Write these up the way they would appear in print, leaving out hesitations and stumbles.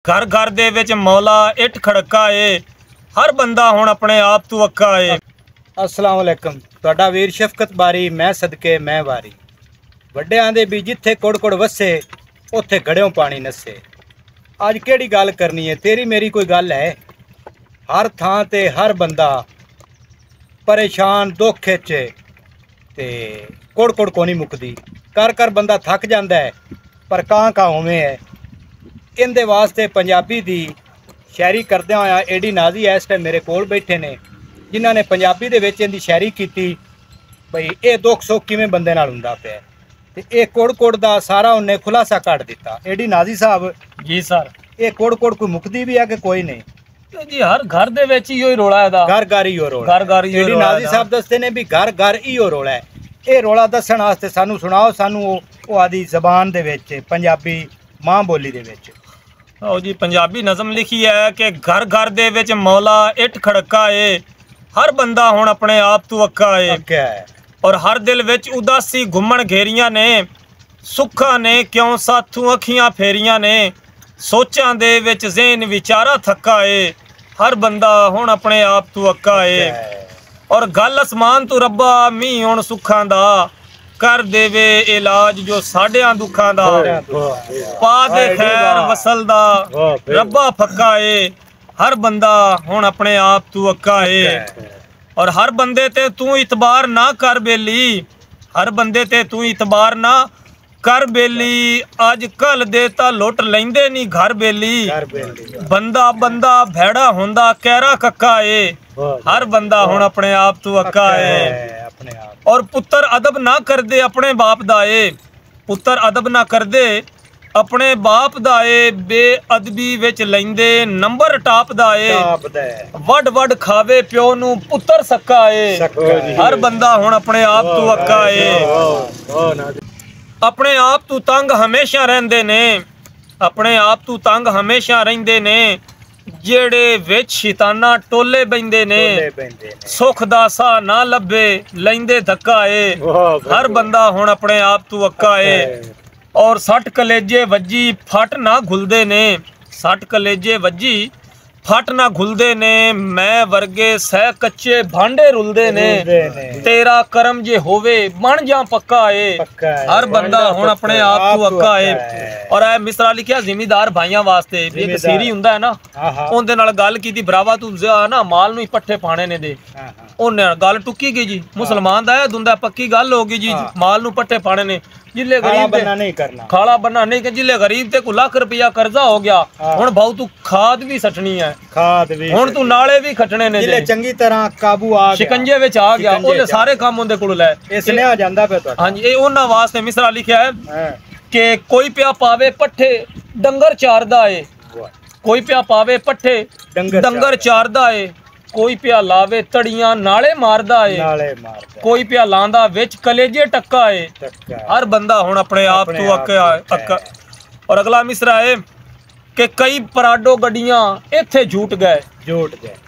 घर घर दे विच मौला इट खड़का है, हर बंदा हुण अपने आप तू अक्का है। अस्सलाम वालेकुम। तुहाडा वीर शफकत बारी, मैं सदके मैं वारी। वड्डियां दे भी जिथे कोड़ कोड़ वसे, उत्थे घड़ियों पानी नसे। अज केड़ी गल करनी है, तेरी मेरी कोई गल है? हर थां ते हर बंदा परेशान दुख च ते कोड़ कोड़ कोनी मुकदी। कर कर बंदा थक जांदा है, पर कां कां उवें है। इहदे वास्ते पंजाबी दी शायरी करदे होया एडी नाजी इस टाइम मेरे कोल बैठे ने, जिन्हां ने पंजाबी दे विच इहदी शायरी कीती बई ये दुख सुख किवें बंदे नाल हुंदा पिया ते ये कोड़ कोड़ दा सारा उन्हें खुलासा कढ दिता। एडी नाजी साहब जी सर, ये कोड़ कोड़ कोई मुकदी भी है कि कोई नहीं? जी हर घर दे विच इहो ही रोला है, घर घर इहो रोला, घर घर इहो एडी रोला नाजी साहब दसदे ने भी घर घर इहो रोला है। ये रोला दस्सण वास्ते सानू सुणाओ, सानू ओ आदी ज़बान दे विच पंजाबी मां बोली दे विच। आओ जी, पंजाबी नज़म लिखी है कि घर घर दे विच मौला इट खड़का है, हर बंदा हुण अपने आप तू अक्का है। और हर दिल विच उदासी घुमण घेरियां ने, सुखा ने क्यों साथू अखियां फेरियां ने, सोचां दे विच ज़हन विचारा थक्का है, हर बंदा हुण अपने आप तू अक्का है। और गल आसमान तू रब्बा मीं हुण सुखां दा, कर देवे इलाज जो साडियां दुखां दा, पा दे खैर वसल दा रब्बा फक्का है, हर बंदा हुण अपने आप तू अक्का है। और हर बंदे ते तू इतबार ना कर बेली, हर बंदे ते तू इतबार ना कर बेली, अज कल दे ता लुट लैंदे नी घर बेली, बंदा बंदा भैड़ा हुंदा कहरा कक्का है, हर बंदा हुण अपने आप तू अक्का है। और पुत्र अदब ना कर दे अपने बाप दा ए, पुत्र अदब ना कर दे अपने बाप दा ए, बेअदबी विच लैंदे नंबर टाप दा ए, वड वड खावे प्यो नू पुत्र सक्का ए, हर बंदा हुण अपने आप तू अक्का ए। अपने आप तू तंग हमेशा रहिंदे ने, अपने आप तू तंग हमेशा रहिंदे ने, जेड़े विच शैताना टोले बहिंदे ने, सुख दा सा ना लभे लैंदे धक्का ए, हर बंदा हुण अपने आप तू अक्का ए। और सट कलेजे वज्जी फट ना घुलदे ने, सट कलेजे वज्जी फट ना घुलदे ने, मैं वर्गे सह कच्चे भांडे रुलदे ने, तेरा करम जे होवे बन जा पक्का ए, हर बंदा हुण अपने आप तू अक्का ए। और ए मिसरा लिखिया जिमीदार भाइयां वास्ते भी एक सीरी हुंदा है ना, उनदे नाल गल कीती भरावा तू ना माल नूं ही पट्ठे पाने ने दे, उन्हें गल टुकी गई जी, मुसलमान दा दुंदा पक्की गल हो गई जी, माल नूं पट्ठे पाने ने। जिले गरीब नहीं करना, खाला बनना नहीं कि जिले गरीब ते को लाख रुपया कर्जा हो गया, हुण भाऊ तू खाद भी सटनी है, खाद भी हुण तू नाले भी खटने ने, जिले चंगी तरह काबू आ गया, शिकंजे विच आ गया, ओले सारे काम उनदे कोल लै इसने आ जांदा पे तुहाडा। हां जी, ए उन्हां वास्ते मिसरा लिखिया है कि कोई पिया पावे पट्ठे डंगर चारदा ए, कोई पिया पावे पट्ठे डंगर चारदा ए, कोई पिया लावे तड़ियां नाले मारदा है, कोई पिया लांदा विच कलेजे टक्का है, हर बंदा हुण अपने आप तू अक्का। और अगला मिसरा है कि कई पराडो गड्डियां इत्थे झूट गए,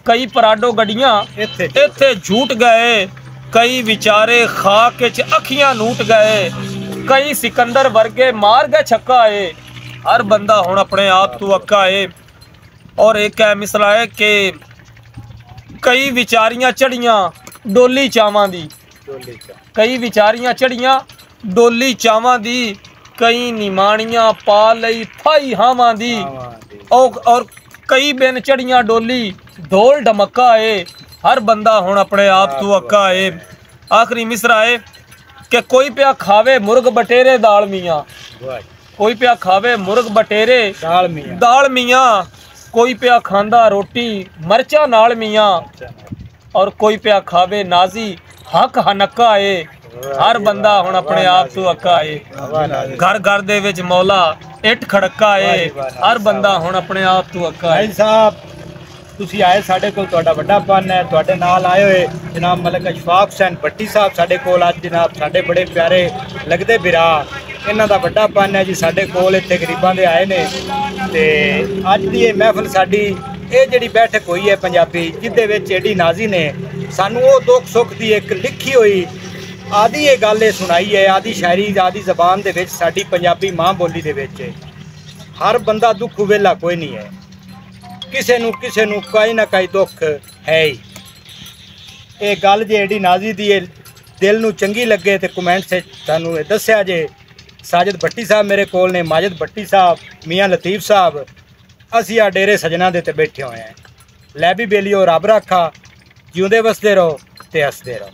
कई पराडो गड्डियां इत्थे झूट गए, कई विचारे खाक च अखियां नूट गए, कई सिकंदर वर्गे मार गए छक्का है, हर बंदा हुण अपने आप तू अक्का है। और एक है मिसरा है कि कई विचारियां चढ़ियां डोली चावां दी, कई विचारियां चढ़ियां डोली चावां दी, कई निमाणियां पा लई फाई हावां दी, और कई बिन चढ़ियां डोली ढोल ढमक्का है, हर बंदा हुण अपने आप तू अक्का है। आखिरी मिसरा है कि कोई पिया खावे मुर्ग बटेरे दाल मियाँ, कोई पिया खावे मुर्ग बटेरे दाल मियाँ, कोई पिया खांदा रोटी मरचा नाल मियाँ, और कोई पिया खावे नाजी हक हनक्का है, हर बंदा हुण अपने आप तू अक्का है। घर घर दे विच मौला इट खड़का है, हर बंदा हुण अपने आप तू अक्का है। साहब तुसी आए साडे कोल, तुहाडा वड्डा पन है, तुहाडे नाल आए हुए जनाब मलिक अशफाक हुसैन भट्टी साहब साडे कोल अज जनाब साडे बड़े प्यारे लगदे बिरा, इन्हां दा वड्डा पन है जी साडे कोल इत्थे गरीबां दे आए ने ते अज दी ये महफिल साडी ये जिहड़ी बैठक हुई है पंजाबी, जिहदे विच एडी नाजी ने सानू वो दुख सुख दी एक लिखी हुई आदि ये गल सुनाई है, आदि शायरी आदि जबान दे विच साडी पंजाबी मां बोली दे विच हर बंदा दुख वेला कोई नहीं है, किसी नू कोई ना कोई दुख है ही। ये गल जे एडी नाजी दी दिल नू चंगी लगे तो कमेंट से सानू दस्या जे। साजिद भट्टी साहब मेरे कोल ने, माजिद भट्टी साहब, मियाँ लतीफ साहब, असी आ डेरे सजना दे ते बैठे हुए हैं। लै भी बेलियो रब रखा, जिउंदे वसदे रहो ते हसदे रहो।